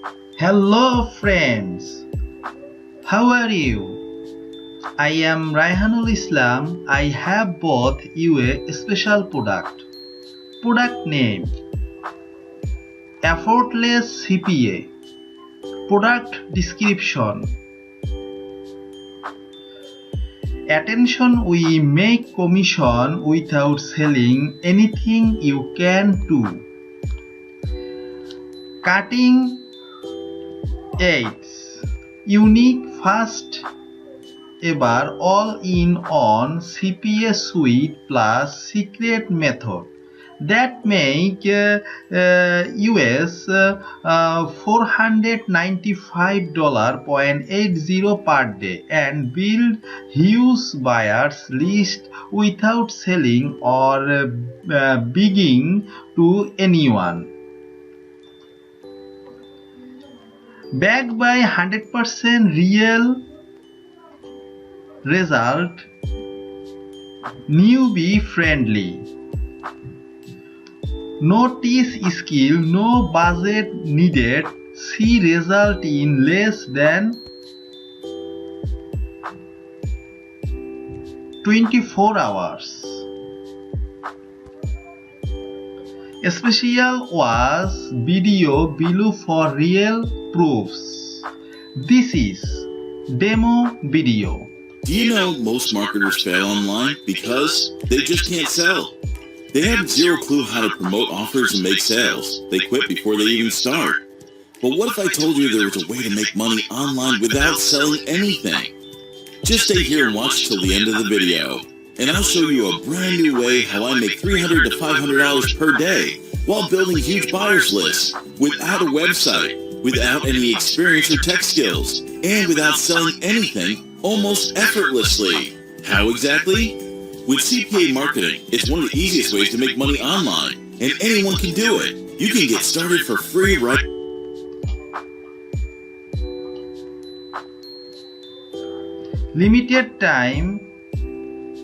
Hello friends, how are you? I am Raihanul Islam. I have bought you a special product. Product name Effortless CPA. Product description. Attention, we make commission without selling anything you can do. Cutting edge. Unique fast ever all-in-one CPA suite plus secret method that make US $495.80 per day and build huge buyers list without selling or begging to anyone. Backed by 100% real result, newbie friendly. No teach skill, no budget needed. See result in less than 24 hours. Special was video below for real proofs. This is demo video. Do you know most marketers fail online because they just can't sell? They have zero clue how to promote offers and make sales. They quit before they even start. But what if I told you there was a way to make money online without selling anything? Just stay here and watch till the end of the video, and I'll show you a brand new way how I make $300 to $500 per day while building huge buyers lists without a website, without any experience or tech skills, and without selling anything almost effortlessly. How exactly? With CPA marketing, it's one of the easiest ways to make money online, and anyone can do it. You can get started for free right now. Limited time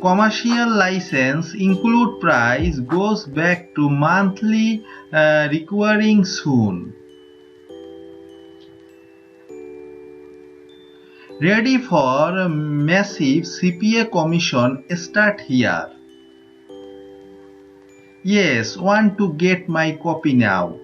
commercial license include price goes back to monthly requiring soon. Ready for massive CPA commission? Start here. Yes, want to get my copy now.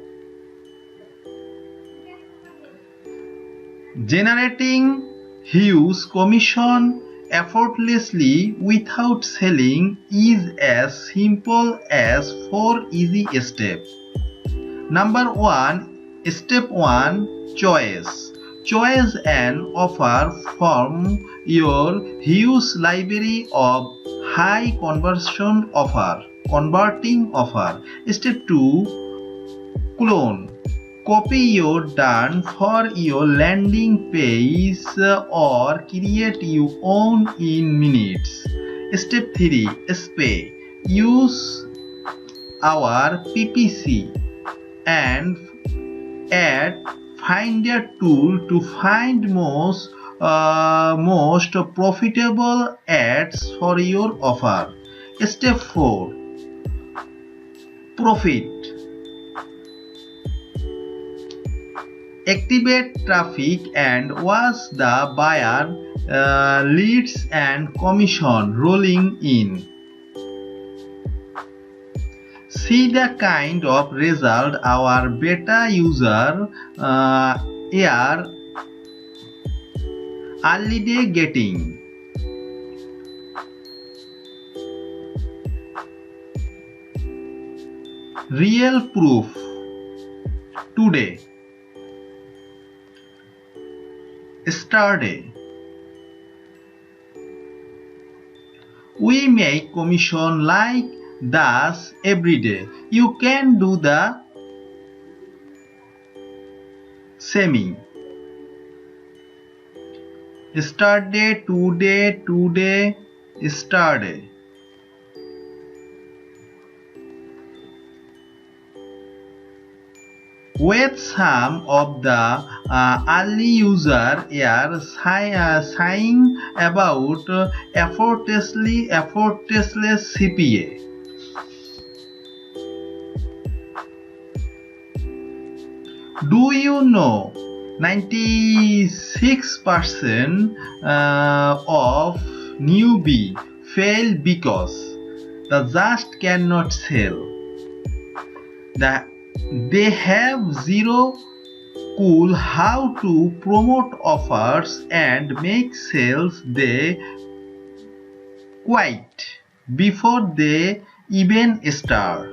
Generating huge commission effortlessly without selling is as simple as 4 easy steps. Number 1, step 1, choice. Choose an offer from your huge library of high converting offer. Step 2, clone. Copy your done for your landing page or create your own in minutes. Step 3, spay. Use our PPC and add Finder tool to find most profitable ads for your offer. Step 4, profit. Activate traffic and watch the buyer leads and commission rolling in. See the kind of result our beta user are early day getting. Real proof today. Started. We make commission like this every day. You can do the same. Start day, today, start day. With some of the early users are saying about effortless CPA. Do you know 96% of newbie fail because they just cannot sell. They have zero clue how to promote offers and make sales. They quit before they even start.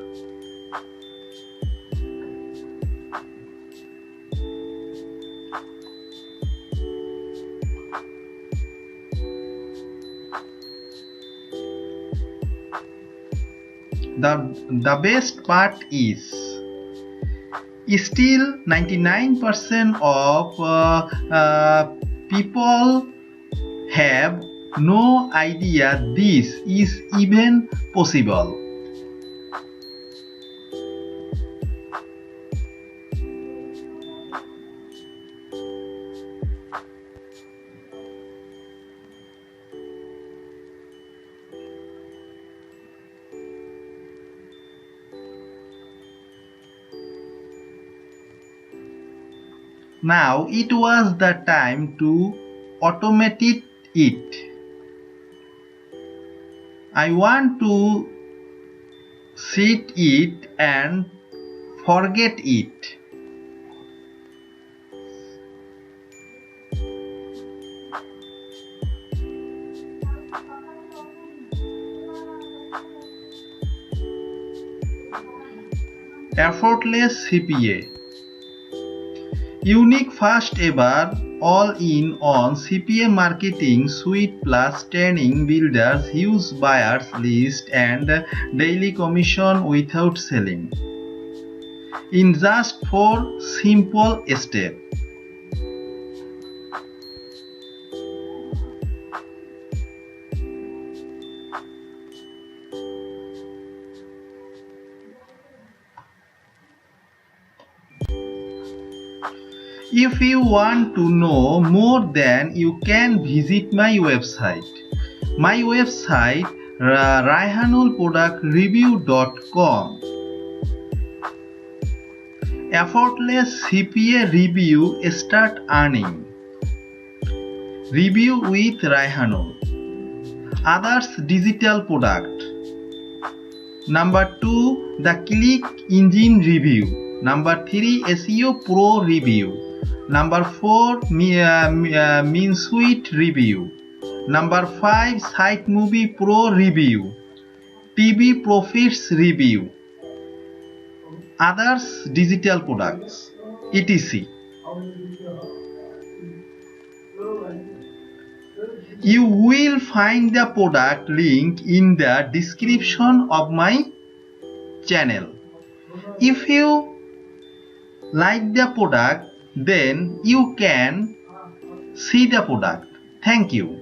The best part is still 99% of people have no idea this is even possible. Now it was the time to automate it. I want to set it and forget it. Effortless CPA. Unique first ever all-in-on CPA marketing suite plus training builders, huge buyers list and daily commission without selling. In just 4 simple steps. If you want to know more, then you can visit my website. My website raihanulproductreview.com. Effortless CPA review, start earning. Review with Raihanul. Others digital product. Number 2, the click engine review. Number 3, SEO Pro review. Number 4, Mean Suite review. Number 5, Site Movie Pro review. TV Profits review. Others digital products, etc. You will find the product link in the description of my channel. If you like the product, then you can see the product. Thank you.